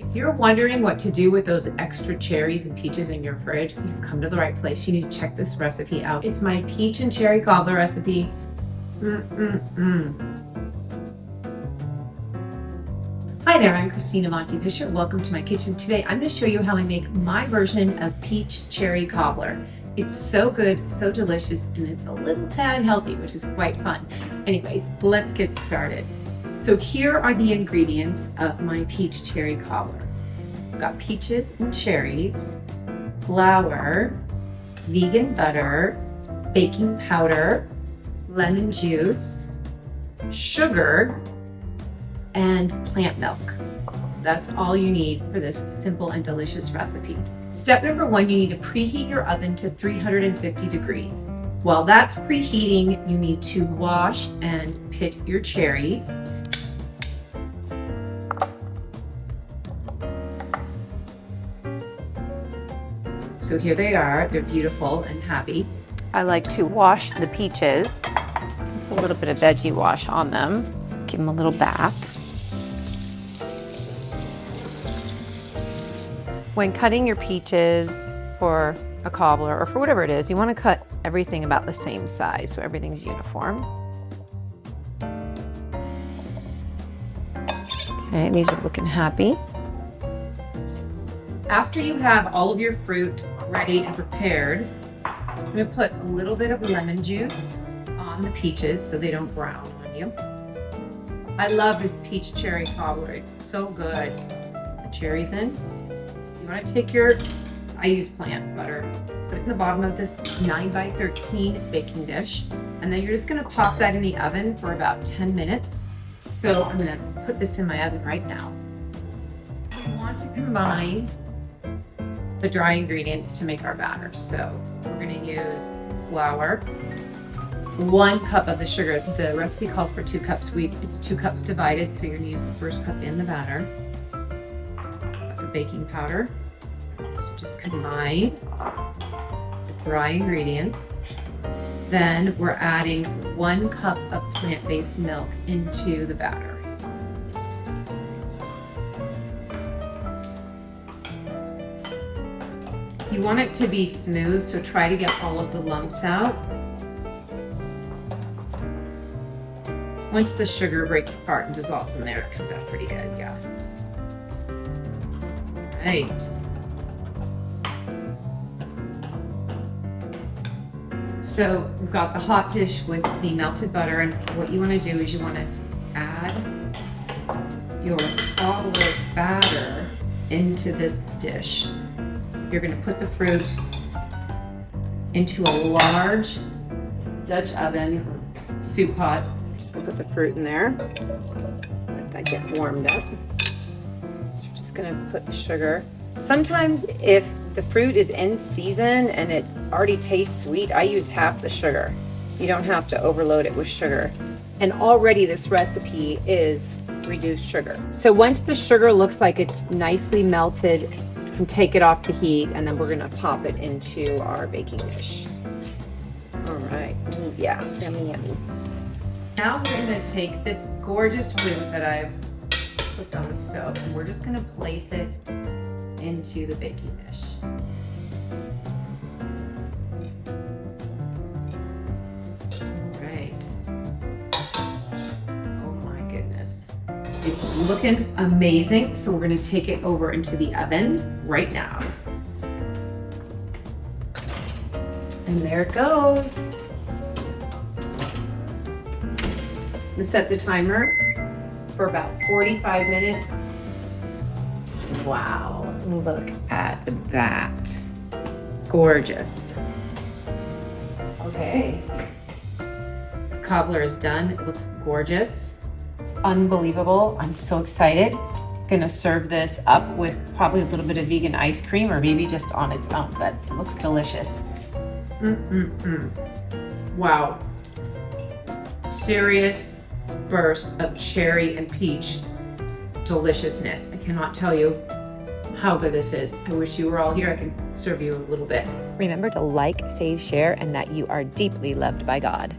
If you're wondering what to do with those extra cherries and peaches in your fridge, you've come to the right place. You need to check this recipe out. It's my peach and cherry cobbler recipe. Hi there, I'm Christina Monty Fisher. Welcome to my kitchen. Today I'm going to show you how I make my version of peach cherry cobbler. It's so good, so delicious, and it's a little tad healthy, which is quite fun. Anyways, let's get started. So here are the ingredients of my peach cherry cobbler. I've got peaches and cherries, flour, vegan butter, baking powder, lemon juice, sugar, and plant milk. That's all you need for this simple and delicious recipe. Step number one, you need to preheat your oven to 350 degrees. While that's preheating, you need to wash and pit your cherries. So here they are, they're beautiful and happy. I like to wash the peaches, a little bit of veggie wash on them, give them a little bath. When cutting your peaches for a cobbler or for whatever it is, you want to cut everything about the same size so everything's uniform. Okay, these are looking happy. After you have all of your fruit ready and prepared, I'm going to put a little bit of lemon juice on the peaches so they don't brown on you. I love this peach cherry cobbler. It's so good. The cherries in. You want to take I use plant butter, put it in the bottom of this 9x13 baking dish, and then you're just going to pop that in the oven for about 10 minutes. So I'm going to put this in my oven right now. We want to combine the dry ingredients to make our batter. So we're going to use flour, 1 cup of the sugar. The recipe calls for 2 cups. It's 2 cups divided, so you're going to use the first cup in the batter. The baking powder. So just combine the dry ingredients. Then we're adding 1 cup of plant-based milk into the batter. You want it to be smooth, so try to get all of the lumps out. Once the sugar breaks apart and dissolves in there, it comes out pretty good, yeah. Right. So we've got the hot dish with the melted butter, and what you want to do is you want to add your cobbler batter into this dish. You're going to put the fruit into a large Dutch oven or soup pot. Just going to put the fruit in there. Let that get warmed up. So we're just going to put the sugar. Sometimes if the fruit is in season and it already tastes sweet, I use half the sugar. You don't have to overload it with sugar. And already this recipe is reduced sugar. So once the sugar looks like it's nicely melted, you can take it off the heat, and then we're gonna pop it into our baking dish. All right, yeah, yummy, yummy. Now we're gonna take this gorgeous fruit that I've cooked on the stove, and we're just gonna place it into the baking dish. All right. Oh my goodness. It's looking amazing, so we're going to take it over into the oven right now. And there it goes. Let's set the timer for about 45 minutes. Wow, look at that. Gorgeous. Okay. Cobbler is done. It looks gorgeous. Unbelievable. I'm so excited. Gonna serve this up with probably a little bit of vegan ice cream, or maybe just on its own, but it looks delicious. Wow. Serious burst of cherry and peach deliciousness. I cannot tell you how good this is. I wish you were all here. I can serve you a little bit. Remember to like, save, share, and that you are deeply loved by God.